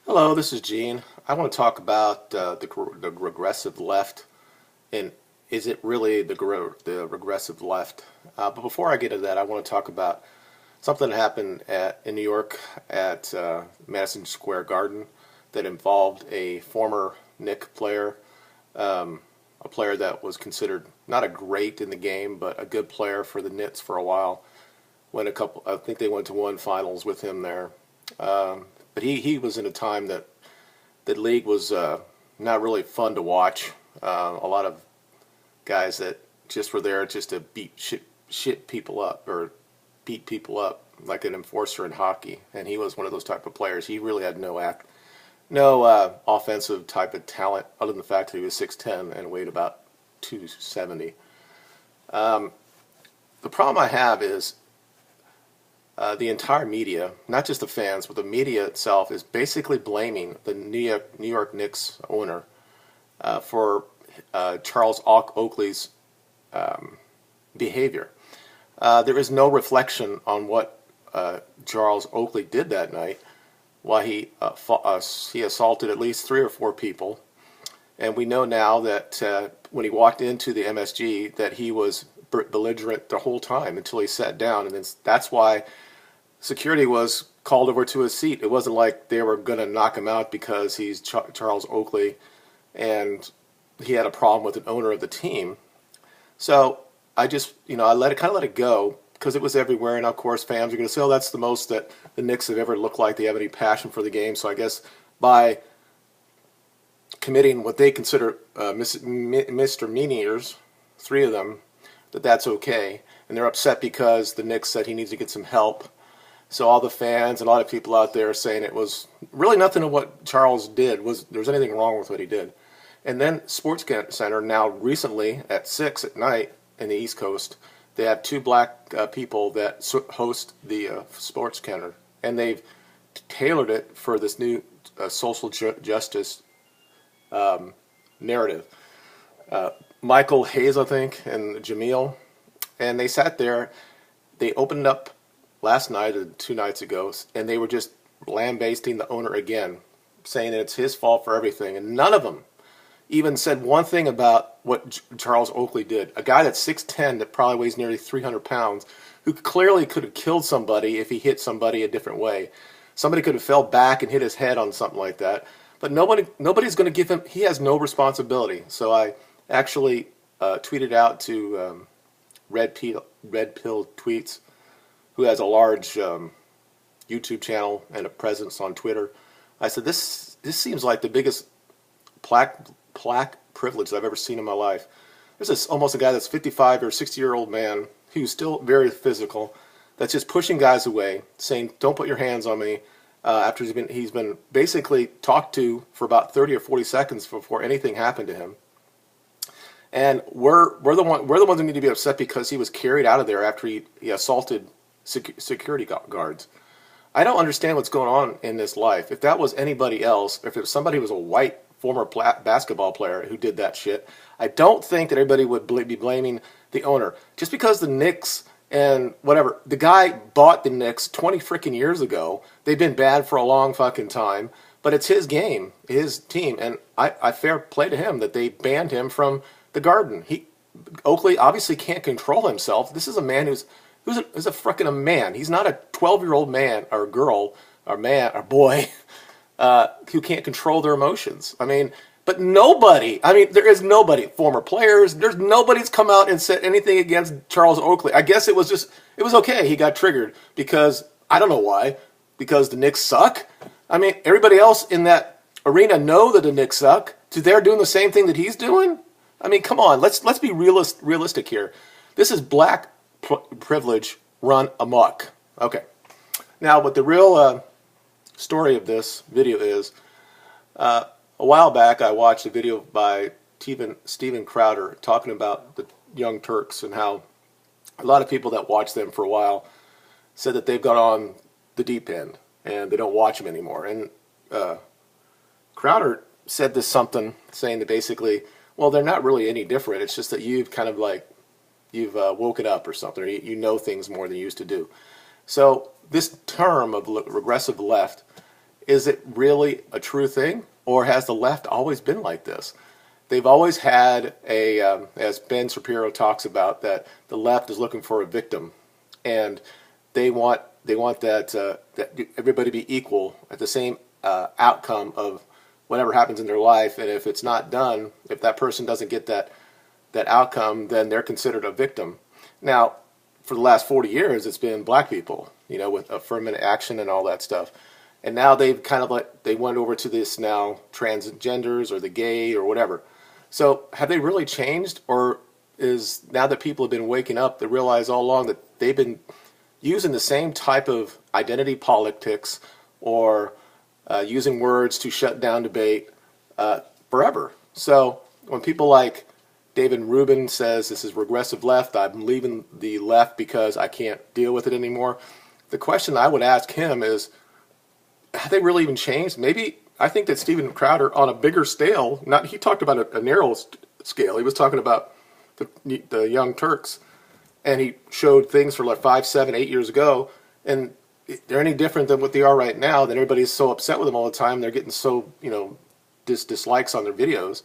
Hello, this is Gene. I want to talk about the regressive left, and is it really the regressive left? But before I get to that, I want to talk about something that happened in New York at Madison Square Garden that involved a former Knick player, a player that was considered not a great in the game, but a good player for the Knicks for a while. I think they went to one finals with him there. But he was in a time that the league was not really fun to watch. A lot of guys that just were there just to shit people up or beat people up like an enforcer in hockey. And he was one of those type of players. He really had no offensive type of talent other than the fact that he was 6'10" and weighed about 270. The problem I have is the entire media, not just the fans, but the media itself, is basically blaming the New York Knicks owner for Charles Oakley's behavior. There is no reflection on what Charles Oakley did that night. While he assaulted at least 3 or 4 people, and we know now that when he walked into the MSG that he was belligerent the whole time until he sat down, and that's why security was called over to his seat. It wasn't like they were going to knock him out because he's Charles Oakley and he had a problem with an owner of the team. So I just, I let it go because it was everywhere. And of course, fans are going to say, oh, that's the most that the Knicks have ever looked like they have any passion for the game. So I guess by committing what they consider misdemeanors, 3 of them, that's okay. And they're upset because the Knicks said he needs to get some help. So all the fans and a lot of people out there are saying it was really nothing of what Charles did there was anything wrong with what he did. And then Sports Center now recently at 6 at night in the East Coast, they have 2 black people that host the Sports Center, and they've tailored it for this new social justice narrative. Michael Hayes, I think, and Jameel, and they sat there. They opened up last night or 2 nights ago, and they were just lambasting the owner again, saying that it's his fault for everything. And none of them even said one thing about what Charles Oakley did. A guy that's 6'10", that probably weighs nearly 300 pounds, who clearly could have killed somebody if he hit somebody a different way. Somebody could have fell back and hit his head on something like that. But nobody's going to give him, he has no responsibility. So I actually tweeted out to Red Pill Tweets, who has a large YouTube channel and a presence on Twitter. I said, this seems like the biggest plaque privilege I've ever seen in my life. There's almost a guy that's 55 or 60-year-old man who's still very physical, that's just pushing guys away, saying, don't put your hands on me, after he's been basically talked to for about 30 or 40 seconds before anything happened to him. And we're the ones who need to be upset because he was carried out of there after he assaulted security guards. I don't understand what's going on in this life. If that was anybody else, if it was somebody who was a white former basketball player who did that shit, I don't think that everybody would be blaming the owner. Just because the Knicks and whatever, the guy bought the Knicks 20 freaking years ago. They've been bad for a long fucking time, but it's his game, his team, and I fair play to him that they banned him from the Garden. Oakley obviously can't control himself. This is a man who's a freaking a man. He's not a 12-year-old man or girl or man or boy who can't control their emotions. But nobody, there is nobody, former players, there's nobody's come out and said anything against Charles Oakley. I guess it was okay. He got triggered because, I don't know why, because the Knicks suck. Everybody else in that arena know that the Knicks suck. So they're doing the same thing that he's doing? Come on, let's be realistic here. This is black privilege run amok. Okay. Now, what the real story of this video is, a while back I watched a video by Steven Crowder talking about the Young Turks and how a lot of people that watched them for a while said that they've got on the deep end and they don't watch them anymore. And Crowder said this something saying that basically, well, they're not really any different. It's just that you've kind of like, you've woken up or something, or you know things more than you used to do. So this term of regressive left is it really a true thing, or has the left always been like this? They've always had as Ben Shapiro talks about, that the left is looking for a victim, and they want that everybody be equal at the same outcome of whatever happens in their life, and if it's not done, if that person doesn't get that outcome, then they're considered a victim. Now, for the last 40 years, it's been black people, with affirmative action and all that stuff. And now they've kind of they went over to this now transgenders or the gay or whatever. So have they really changed, or is now that people have been waking up, they realize all along that they've been using the same type of identity politics or using words to shut down debate forever? So when people like David Rubin says this is regressive left, I'm leaving the left because I can't deal with it anymore, the question I would ask him is, have they really even changed? Maybe I think that Steven Crowder, on a bigger scale, he talked about a narrow scale. He was talking about the Young Turks, and he showed things for like 5, 7, 8 years ago, and they're any different than what they are right now. That everybody's so upset with them all the time. They're getting so dislikes on their videos.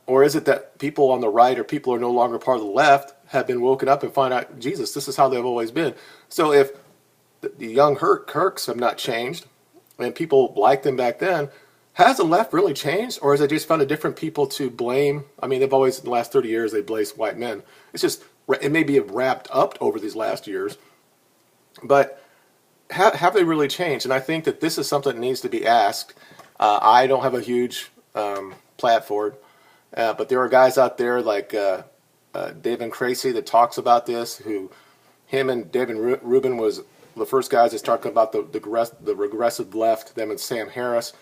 Or is it that people on the right or people who are no longer part of the left have been woken up and find out, Jesus, this is how they've always been? So if the young Kirks have not changed, and people liked them back then, has the left really changed, or has they just found a different people to blame? I mean, they've always, in the last 30 years, they blamed white men. It's just, it may be wrapped up over these last years, but have they really changed? And I think that this is something that needs to be asked. I don't have a huge platform, but there are guys out there like David Tracy that talks about this, him and David Rubin was the first guys that talk about the regressive left, them and Sam Harris,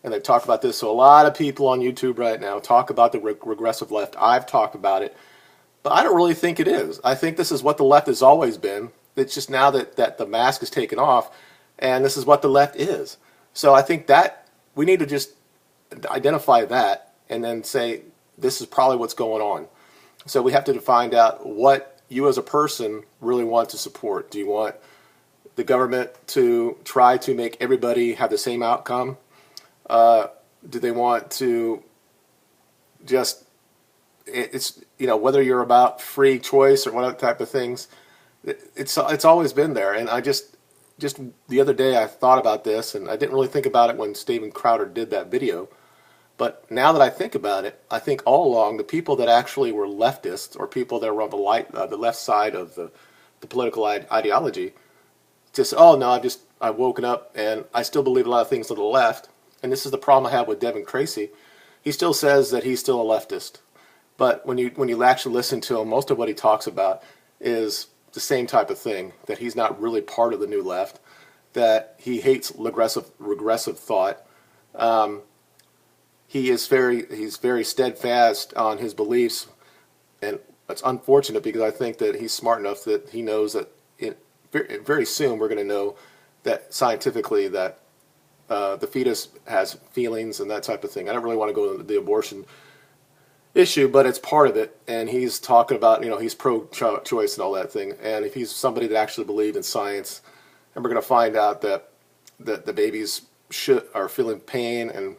and they talk about this. So a lot of people on YouTube right now talk about the regressive left. I've talked about it, but I don't really think it is. I think this is what the left has always been. It's just now that the mask is taken off, and this is what the left is. So I think that we need to just identify that and then say, this is probably what's going on. So we have to find out what you as a person really want to support. Do you want the government to try to make everybody have the same outcome? Do they want to just, it's, whether you're about free choice or what type of things, it's always been there. And I just the other day I thought about this, and I didn't really think about it when Steven Crowder did that video. But now that I think about it, I think all along the people that actually were leftists, or people that were on the left side of the political ideology, just, oh no, I've woken up and I still believe a lot of things to the left. And this is the problem I have with Devin Tracy. He still says that he's still a leftist, but when you actually listen to him, most of what he talks about is the same type of thing, that he's not really part of the new left, that he hates regressive thought. He's very steadfast on his beliefs, and it's unfortunate because I think that he's smart enough that he knows that very soon we're going to know that scientifically that the fetus has feelings and that type of thing. I don't really want to go into the abortion issue, but it's part of it. And he's talking about, he's pro-choice and all that thing. And if he's somebody that actually believed in science, and we're going to find out that the babies are feeling pain and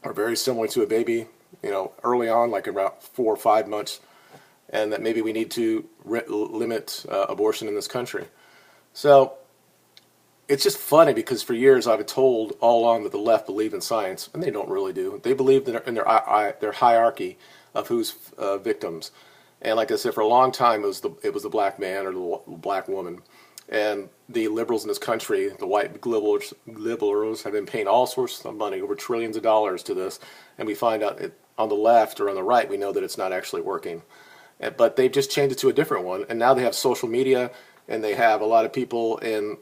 are very similar to a baby, early on, like around 4 or 5 months, and that maybe we need to limit abortion in this country. So it's just funny because for years I've been told all along that the left believe in science, and they don't really do. They believe in their hierarchy of who's victims. And like I said, for a long time it was the black man or the black woman. And the liberals in this country, the white liberals, have been paying all sorts of money, over trillions of dollars to this. And we find out on the left or on the right, we know that it's not actually working. But they've just changed it to a different one. And now they have social media, and they have a lot of people in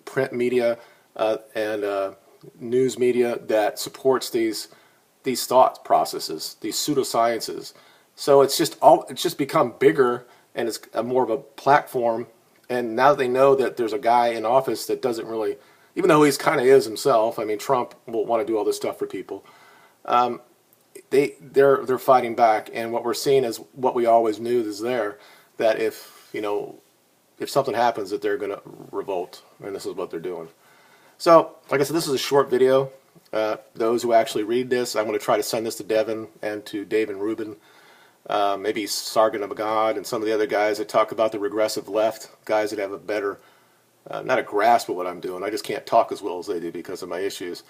print media and news media that supports these thought processes, these pseudosciences. So it's just become bigger, and it's more of a platform. And now they know that there's a guy in office that doesn't really, even though he's kind of is himself. I mean, Trump will want to do all this stuff for people. They're fighting back, and what we're seeing is what we always knew is there, that if something happens, that they're going to revolt, and this is what they're doing. So, like I said, this is a short video. Those who actually read this, I'm going to try to send this to Devin and to Dave and Ruben, maybe Sargon of God and some of the other guys that talk about the regressive left, guys that have a better, not a grasp of what I'm doing. I just can't talk as well as they do because of my issues.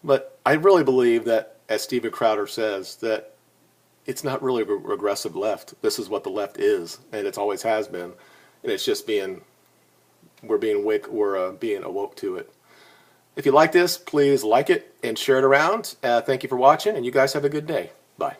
But I really believe that, as Steven Crowder says, that it's not really a regressive left. This is what the left is, and it always has been. And it's just we're being awoke to it. If you like this, please like it and share it around. Thank you for watching, and you guys have a good day. Bye.